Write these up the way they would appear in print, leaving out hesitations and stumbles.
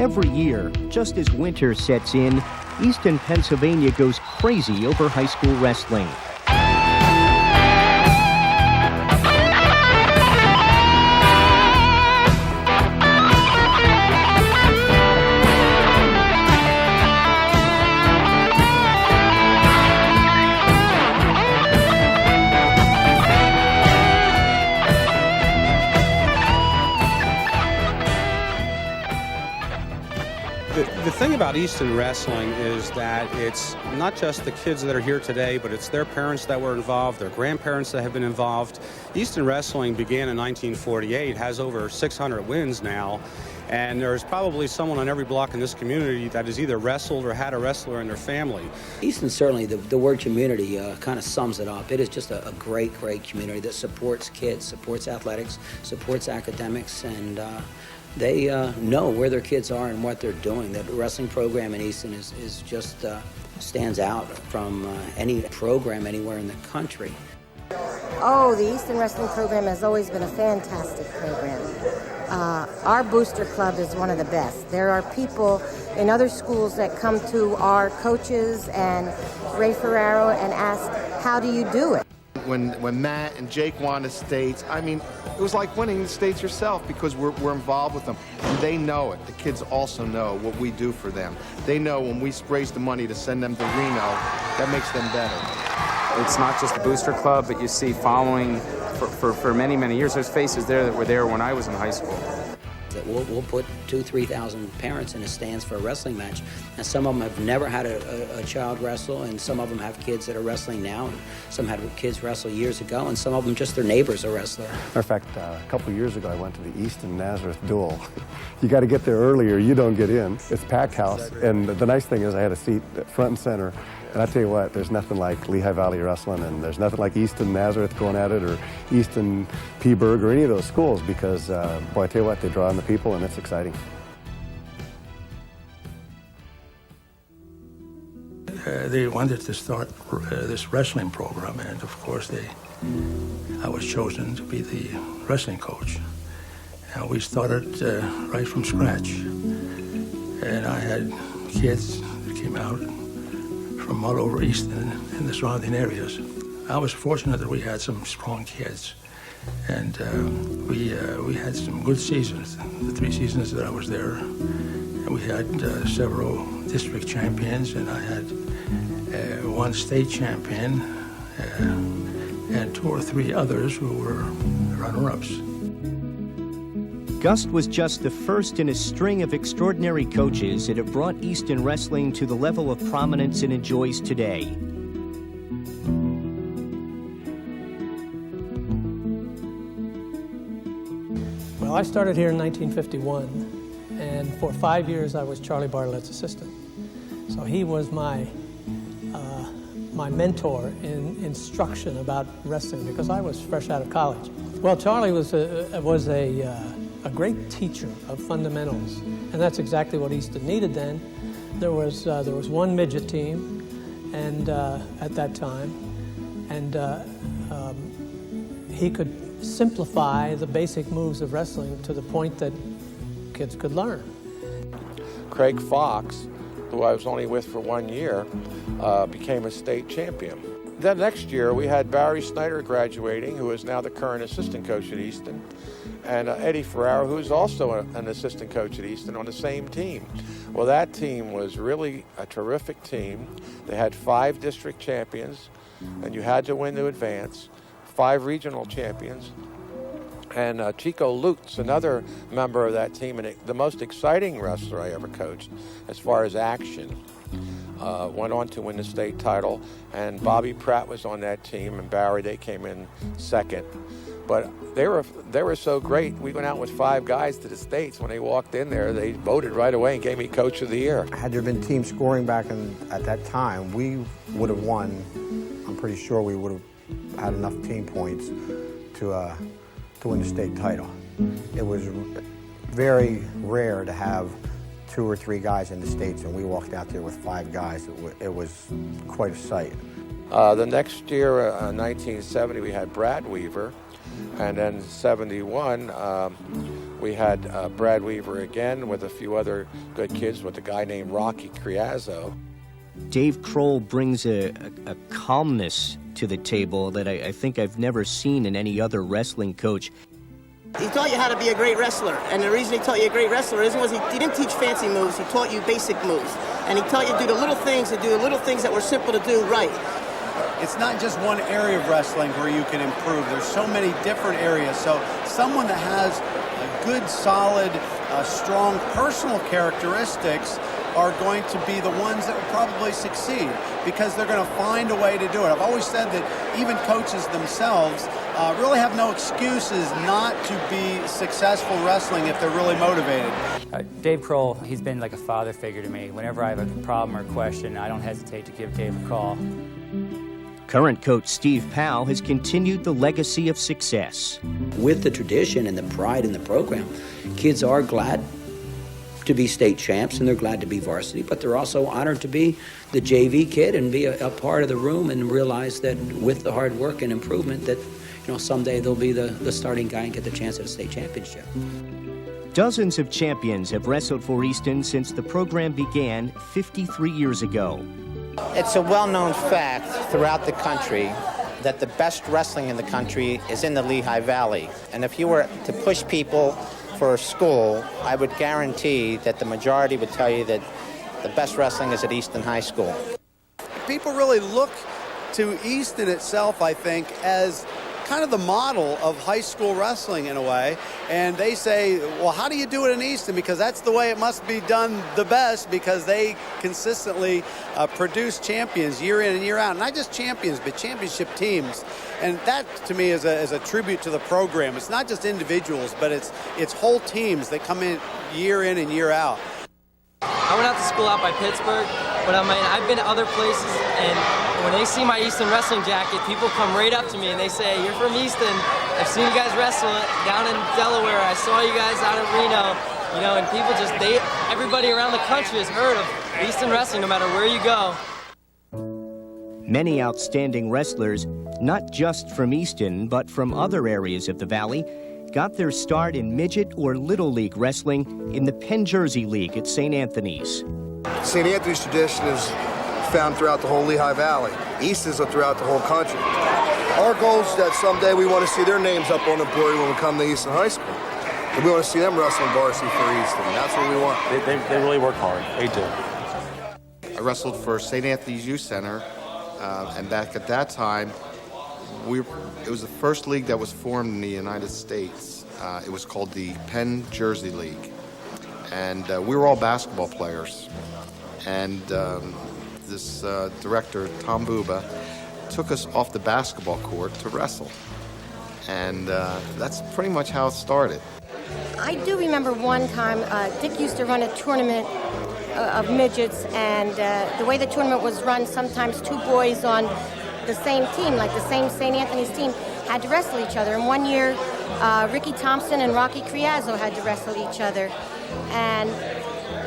Every year, just as winter sets in, Easton, Pennsylvania goes crazy over high school wrestling. The thing about Easton wrestling is that it's not just the kids that are here today, but it's their parents that were involved, their grandparents that have been involved. Easton wrestling began in 1948, has over 600 wins now, and there's probably someone on every block in this community that has either wrestled or had a wrestler in their family. Easton, certainly, the word community kind of sums it up. It is just a great, great community that supports kids, supports athletics, supports academics, and they know where their kids are and what they're doing. The wrestling program in Easton is just stands out from any program anywhere in the country. Oh, the Easton Wrestling program has always been a fantastic program. Our booster club is one of the best. There are people in other schools that come to our coaches and Ray Ferraro and ask, how do you do it? When Matt and Jake won the states, I mean, it was like winning the states yourself because we're involved with them. And they know it. The kids also know what we do for them. They know when we raise the money to send them to Reno, that makes them better. It's not just a booster club, but you see following for many, many years. There's faces there that were there when I was in high school. We'll put 2,000-3,000 parents in the stands for a wrestling match, and some of them have never had a child wrestle, and some of them have kids that are wrestling now, and some had kids wrestle years ago, and some of them just their neighbor's a wrestler. Matter of fact, a couple of years ago, I went to the Easton Nazareth duel. You got to get there earlier, you don't get in. It's packed house, and the nice thing is I had a seat front and center. And I tell you what, there's nothing like Lehigh Valley Wrestling, and there's nothing like Easton Nazareth going at it, or Easton Phillipsburg, or any of those schools, because, boy, I tell you what, they draw in the people, and it's exciting. They wanted to start this wrestling program, and of course, I was chosen to be the wrestling coach. And we started right from scratch. And I had kids that came out from all over Easton and the surrounding areas. I was fortunate that we had some strong kids, and we had some good seasons. The 3 seasons that I was there, and we had several district champions, and I had 1 state champion and 2 or 3 others who were runner-ups. Gust was just the first in a string of extraordinary coaches that have brought Easton wrestling to the level of prominence it enjoys today. Well, I started here in 1951, and for 5 years I was Charlie Bartlett's assistant. So he was my mentor in instruction about wrestling because I was fresh out of college. Well, Charlie was a great teacher of fundamentals, and that's exactly what Easton needed then. There was 1 midget team, and at that time, and he could simplify the basic moves of wrestling to the point that kids could learn. Craig Fox, who I was only with for 1 year, became a state champion. Then next year we had Barry Snyder graduating, who is now the current assistant coach at Easton, and Eddie Ferraro, who's also an assistant coach at Easton, on the same team. Well, that team was really a terrific team. They had 5 district champions, and you had to win to advance, 5 regional champions, and Chico Lutz, another member of that team, and the most exciting wrestler I ever coached as far as action. Went on to win the state title, and Bobby Pratt was on that team, and Barry, they came in second. But they were so great, we went out with 5 guys to the States. When they walked in there, they voted right away and gave me Coach of the Year. Had there been team scoring back at that time, we would have won. I'm pretty sure we would have had enough team points to win the state title. It was very rare to have 2 or 3 guys in the States, and we walked out there with 5 guys. It was quite a sight. The next year, 1970, we had Brad Weaver, and then 71, We had Brad Weaver again with a few other good kids with a guy named Rocky Criazzo. Dave Kroll brings a calmness to the table that I think I've never seen in any other wrestling coach. He taught you how to be a great wrestler, and the reason he taught you a great wrestler is he didn't teach fancy moves, he taught you basic moves. And he taught you to do the little things, that were simple to do right. It's not just one area of wrestling where you can improve. There's so many different areas. So someone that has a good, solid, strong personal characteristics are going to be the ones that will probably succeed because they're going to find a way to do it. I've always said that even coaches themselves really have no excuses not to be successful wrestling if they're really motivated. Dave Kroll, he's been like a father figure to me. Whenever I have a problem or question, I don't hesitate to give Dave a call. Current coach Steve Powell has continued the legacy of success. With the tradition and the pride in the program, kids are glad to be state champs and they're glad to be varsity, but they're also honored to be the JV kid and be a part of the room and realize that with the hard work and improvement that someday they'll be the starting guy and get the chance at a state championship. Dozens of champions have wrestled for Easton since the program began 53 years ago. It's a well-known fact throughout the country that the best wrestling in the country is in the Lehigh Valley. And if you were to push people for a school, I would guarantee that the majority would tell you that the best wrestling is at Easton High School. People really look to Easton itself, I think, as kind of the model of high school wrestling in a way, and they say, well, how do you do it in Easton? Because that's the way it must be done the best, because they consistently produce champions year in and year out. Not just champions, but championship teams. And that, to me, is a tribute to the program. It's not just individuals, but it's whole teams that come in and year out. I went out to school out by Pittsburgh, but I've been to other places, and when they see my Easton wrestling jacket, people come right up to me and they say, "You're from Easton. I've seen you guys wrestle down in Delaware. I saw you guys out in Reno." And people everybody around the country has heard of Easton wrestling no matter where you go. Many outstanding wrestlers, not just from Easton, but from other areas of the Valley, got their start in midget or little league wrestling in the Penn Jersey League at St. Anthony's. St. Anthony's tradition is found throughout the whole Lehigh Valley. Easton's throughout the whole country. Our goal is that someday we want to see their names up on the board when we come to Easton High School. And we want to see them wrestling varsity for Easton. That's what we want. They really work hard. They do. I wrestled for St. Anthony's Youth Center, and back at that time, it was the first league that was formed in the United States. It was called the Penn Jersey League. And we were all basketball players. And this director, Tom Buba, took us off the basketball court to wrestle. And that's pretty much how it started. I do remember one time, Dick used to run a tournament of midgets, and the way the tournament was run, sometimes two boys on the same team, like the same St. Anthony's team, had to wrestle each other. And one year, Ricky Thompson and Rocky Criazzo had to wrestle each other. And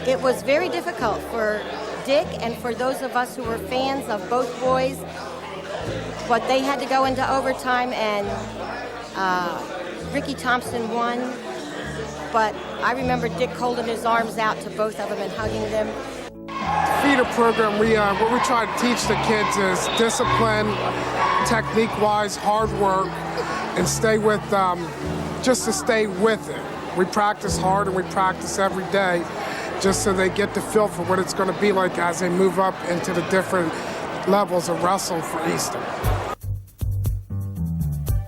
it was very difficult for Dick and for those of us who were fans of both boys. But they had to go into overtime, and Ricky Thompson won. But I remember Dick holding his arms out to both of them and hugging them. Feeder program, what we try to teach the kids is discipline, technique-wise, hard work, and stay with just to stay with it. We practice hard and we practice every day just so they get the feel for what it's going to be like as they move up into the different levels of wrestling for Easton.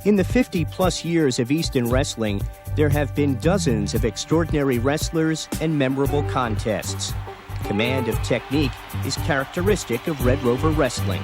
In the 50-plus years of Easton wrestling, there have been dozens of extraordinary wrestlers and memorable contests. Command of technique is characteristic of Red Rover wrestling.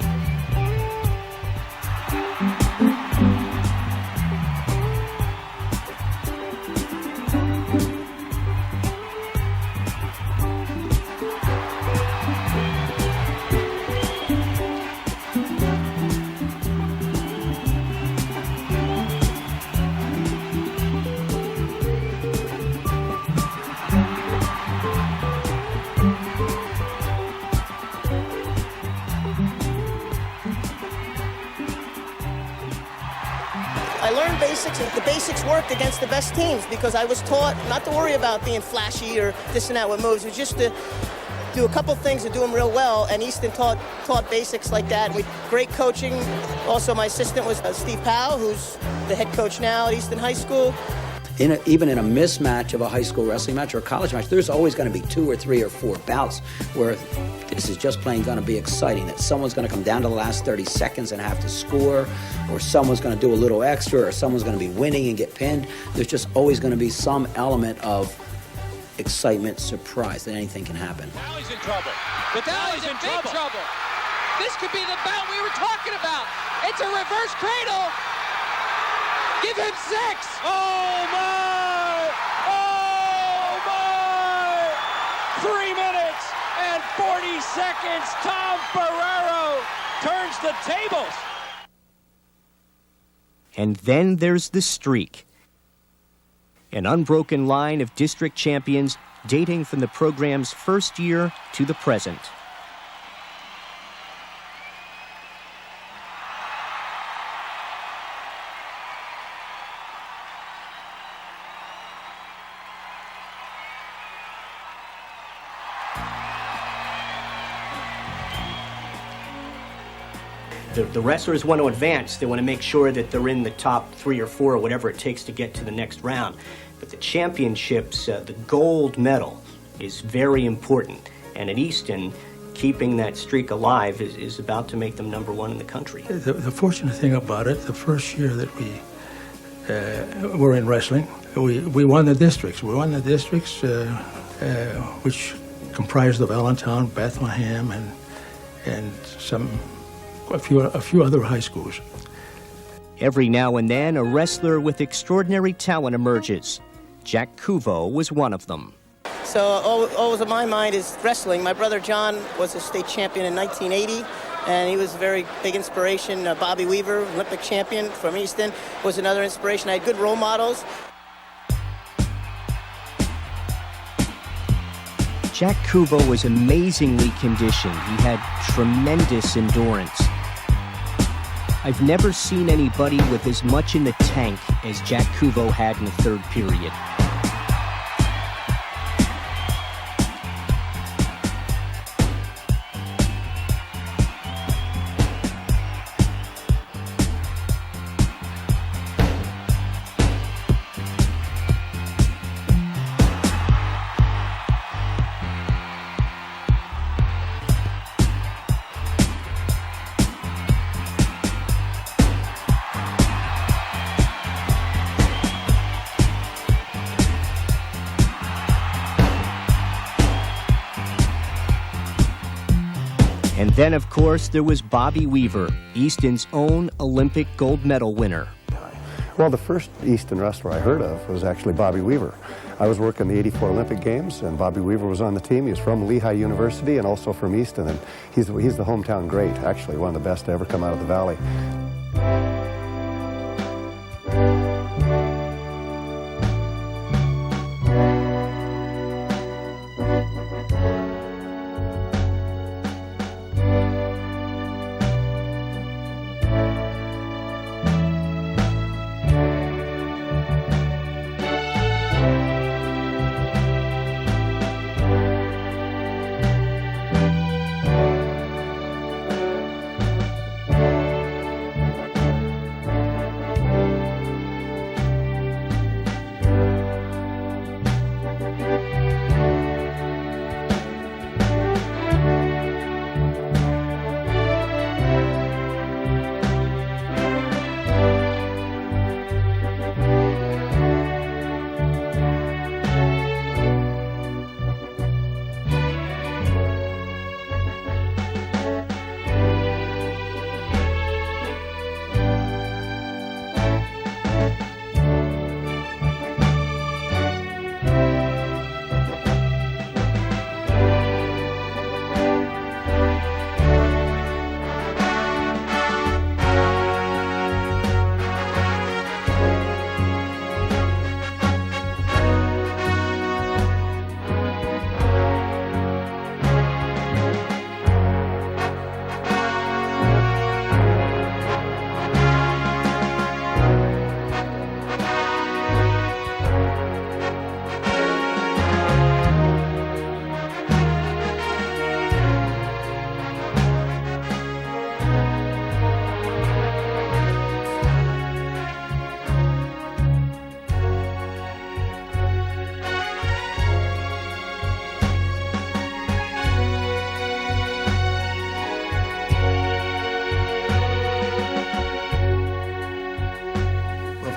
basics, and the basics worked against the best teams because I was taught not to worry about being flashy or this and that with moves. It was just to do a couple things and do them real well, and Easton taught basics like that with great coaching. Also, my assistant was Steve Powell, who's the head coach now at Easton High School. Even in a mismatch of a high school wrestling match or a college match, there's always going to be 2 or 3 or 4 bouts where this is just plain going to be exciting, that someone's going to come down to the last 30 seconds and have to score, or someone's going to do a little extra, or someone's going to be winning and get pinned. There's just always going to be some element of excitement, surprise, that anything can happen. Now he's in trouble. Vitali's in big trouble. This could be the bout we were talking about. It's a reverse cradle. Give him 6. Oh, my! Oh, my! 3 minutes and 40 seconds. Tom Ferrero turns the tables. And then there's the streak. An unbroken line of district champions dating from the program's first year to the present. The wrestlers want to advance. They want to make sure that they're in the top 3 or 4 or whatever it takes to get to the next round. But the championships, the gold medal, is very important. And at Easton, keeping that streak alive is about to make them #1 in the country. The fortunate thing about it, the first year that we were in wrestling, we won the districts. We won the districts, which comprised of Allentown, Bethlehem, and a few other high schools. Every now and then, a wrestler with extraordinary talent emerges. Jack Kuvo was one of them. So always on my mind is wrestling. My brother John was a state champion in 1980, and he was a very big inspiration. Bobby Weaver, Olympic champion from Easton, was another inspiration. I had good role models. Jack Kuvo was amazingly conditioned. He had tremendous endurance. I've never seen anybody with as much in the tank as Jack Kuvo had in the third period. And then, of course, there was Bobby Weaver, Easton's own Olympic gold medal winner. Well, the first Easton wrestler I heard of was actually Bobby Weaver. I was working the '84 Olympic Games, and Bobby Weaver was on the team. He was from Lehigh University and also from Easton, and he's the hometown great, actually, one of the best to ever come out of the Valley.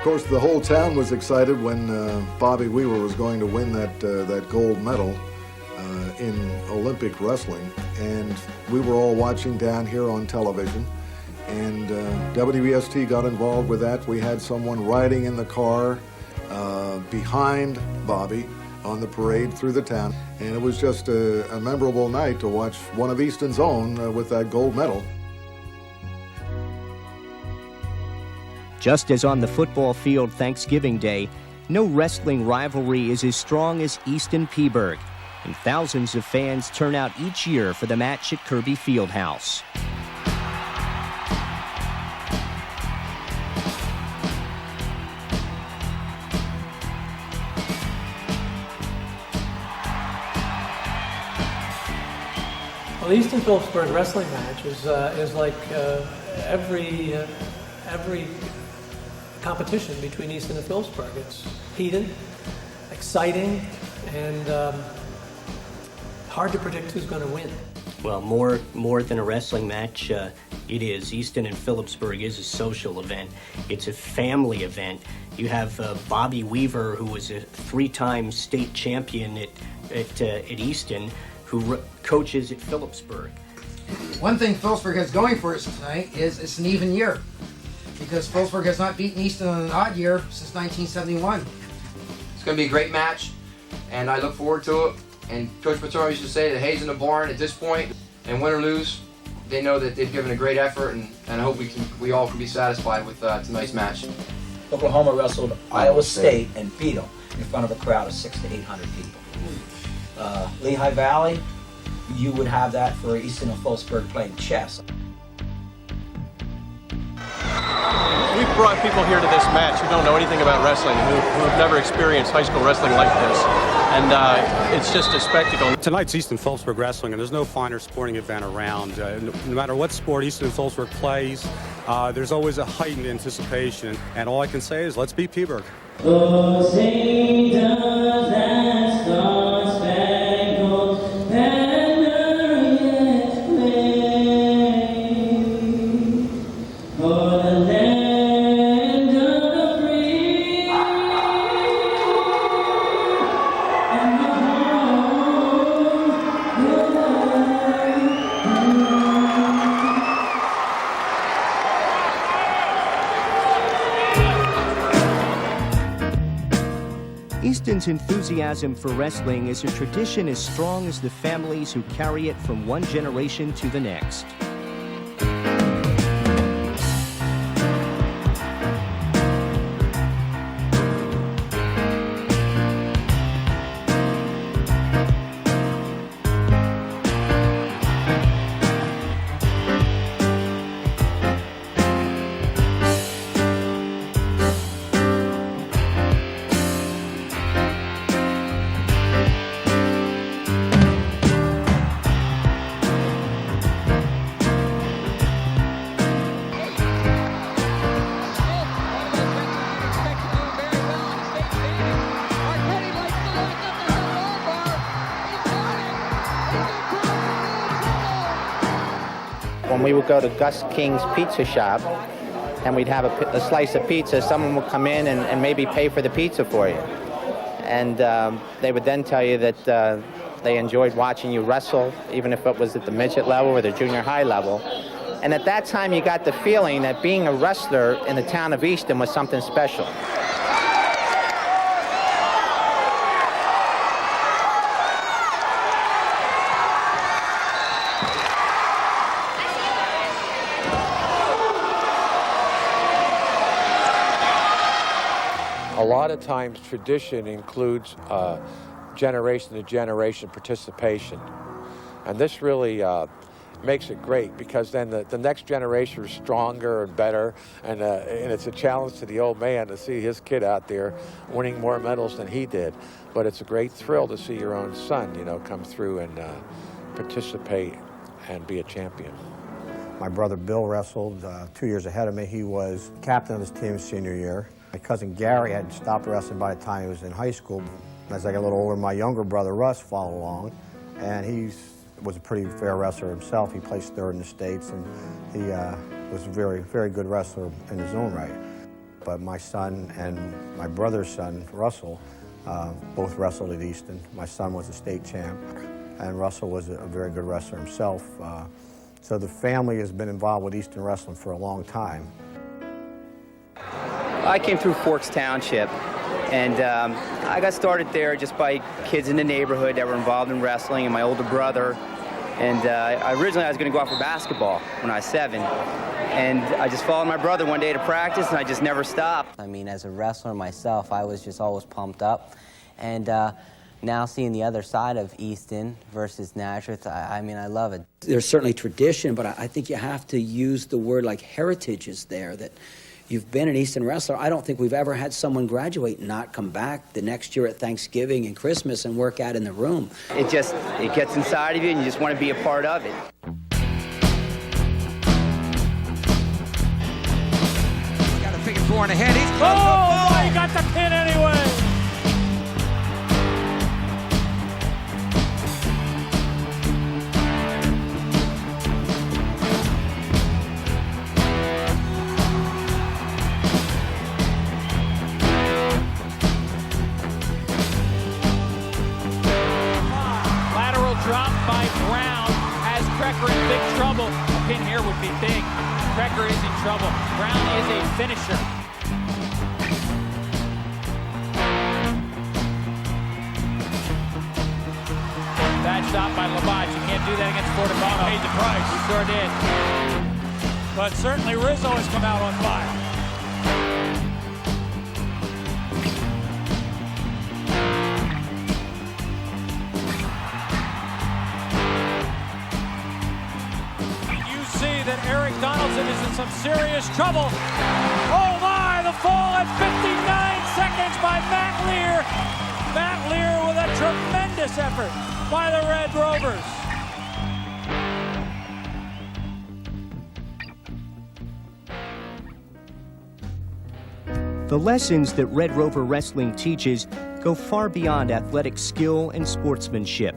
course, the whole town was excited when Bobby Weaver was going to win that gold medal in Olympic wrestling, and we were all watching down here on television, and WBST got involved with that. We had someone riding in the car behind Bobby on the parade through the town, and it was just a memorable night to watch one of Easton's own with that gold medal. Just as on the football field Thanksgiving Day, no wrestling rivalry is as strong as Easton-Peaburg, and thousands of fans turn out each year for the match at Kirby Fieldhouse. Well, the Easton-Phillipsburg wrestling match is like every competition between Easton and Phillipsburg. It's heated, exciting, and hard to predict who's going to win. Well, more than a wrestling match, it is. Easton and Phillipsburg is a social event. It's a family event. You have Bobby Weaver, who was a 3-time state champion at Easton, who coaches at Phillipsburg. One thing Phillipsburg has going for us tonight is it's an even year, because Phillipsburg has not beaten Easton on an odd year since 1971. It's going to be a great match, and I look forward to it. And Coach Paterno used to say that hay's in the barn at this point, and win or lose, they know that they've given a great effort, and I hope we all can be satisfied with tonight's match. Oklahoma wrestled Iowa State and beat them in front of a crowd of 600 to 800 people. Lehigh Valley, you would have that for Easton and Phillipsburg playing chess. We've brought people here to this match who don't know anything about wrestling, who've never experienced high school wrestling like this. And it's just a spectacle. Tonight's Easton-Phillipsburg wrestling, and there's no finer sporting event around. No matter what sport Easton-Phillipsburg plays, there's always a heightened anticipation. And all I can say is, let's beat Peaburg. Oh, say does that star-spangled banner yet wave for the land of the free and the home Easton's enthusiasm for wrestling is a tradition as strong as the families who carry it from one generation to the next. When we would go to Gus King's pizza shop and we'd have a slice of pizza, someone would come in and maybe pay for the pizza for you. And they would then tell you that they enjoyed watching you wrestle, even if it was at the midget level or the junior high level. And at that time you got the feeling that being a wrestler in the town of Easton was something special. A lot of times tradition includes generation-to-generation participation. And this really makes it great, because then the next generation is stronger and better, and it's a challenge to the old man to see his kid out there winning more medals than he did. But it's a great thrill to see your own son, come through and participate and be a champion. My brother Bill wrestled 2 years ahead of me. He was captain of his team senior year. My cousin Gary had stopped wrestling by the time he was in high school. As I got a little older, my younger brother Russ followed along, and he was a pretty fair wrestler himself. He placed third in the States, and he was a very, very good wrestler in his own right. But my son and my brother's son, Russell, both wrestled at Easton. My son was a state champ, and Russell was a very good wrestler himself. So the family has been involved with Easton wrestling for a long time. I came through Forks Township, and I got started there just by kids in the neighborhood that were involved in wrestling, and my older brother. And originally I was going to go out for basketball when I was 7. And I just followed my brother one day to practice, and I just never stopped. I mean, as a wrestler myself, I was just always pumped up. And now seeing the other side of Easton versus Nazareth, I mean, I love it. There's certainly tradition, but I think you have to use the word like heritage is there, that you've been an Easton wrestler. I don't think we've ever had someone graduate and not come back the next year at Thanksgiving and Christmas and work out in the room. It gets inside of you, and you just want to be a part of it. Figure 4 and a head. He's close. Oh, he got the pin anyway. Lateral drop by Brown has Krecker in big trouble. A pin here would be big. Krecker is in trouble. Brown is a finisher. Bad shot by Labatt. You can't do that against Fortibano. Paid the price. He sure did. But certainly Rizzo has come out on fire. That Eric Donaldson is in some serious trouble. Oh my, the fall at 59 seconds by Matt Lear. Matt Lear with a tremendous effort by the Red Rovers. The lessons that Red Rover Wrestling teaches go far beyond athletic skill and sportsmanship.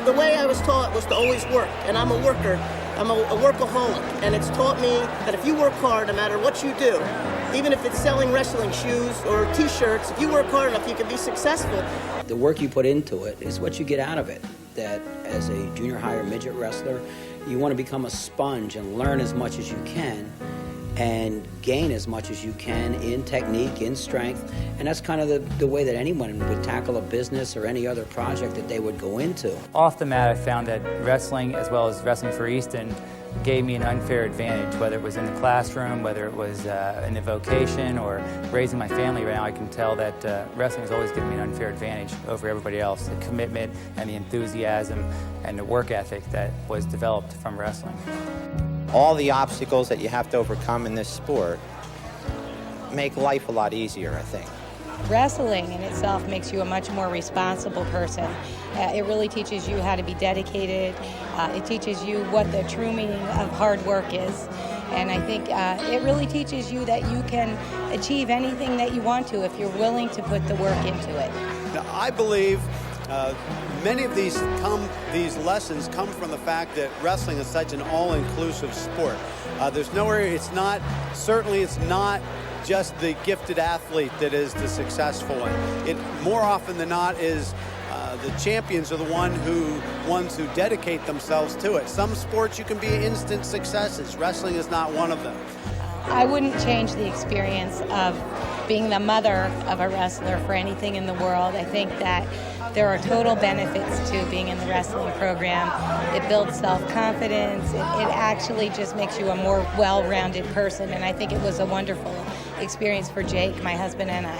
The way I was taught was to always work, and I'm a worker. I'm a workaholic, and it's taught me that if you work hard, no matter what you do, even if it's selling wrestling shoes or T-shirts, if you work hard enough, you can be successful. The work you put into it is what you get out of it. That as a junior high or midget wrestler, you want to become a sponge and learn as much as you can and gain as much as you can in technique, in strength, and that's kind of the way that anyone would tackle a business or any other project that they would go into. Off the mat, I found that wrestling, as well as wrestling for Easton, gave me an unfair advantage, whether it was in the classroom, whether it was in the vocation, or raising my family. Right now, I can tell that wrestling has always given me an unfair advantage over everybody else. The commitment and the enthusiasm and the work ethic that was developed from wrestling. All the obstacles that you have to overcome in this sport make life a lot easier, I think. Wrestling in itself makes you a much more responsible person. It really teaches you how to be dedicated. It teaches you what the true meaning of hard work is. And I think it really teaches you that you can achieve anything that you want to if you're willing to put the work into it. Now, I believe many of these lessons come from the fact that wrestling is such an all-inclusive sport. There's nowhere, it's not just the gifted athlete that is the successful one. It more often than not is the champions are the ones who dedicate themselves to it. Some sports you can be instant successes. Wrestling is not one of them. I wouldn't change the experience of being the mother of a wrestler for anything in the world. I think that there are total benefits to being in the wrestling program. It builds self-confidence. It actually just makes you a more well-rounded person, and I think it was a wonderful experience for Jake, my husband, and I.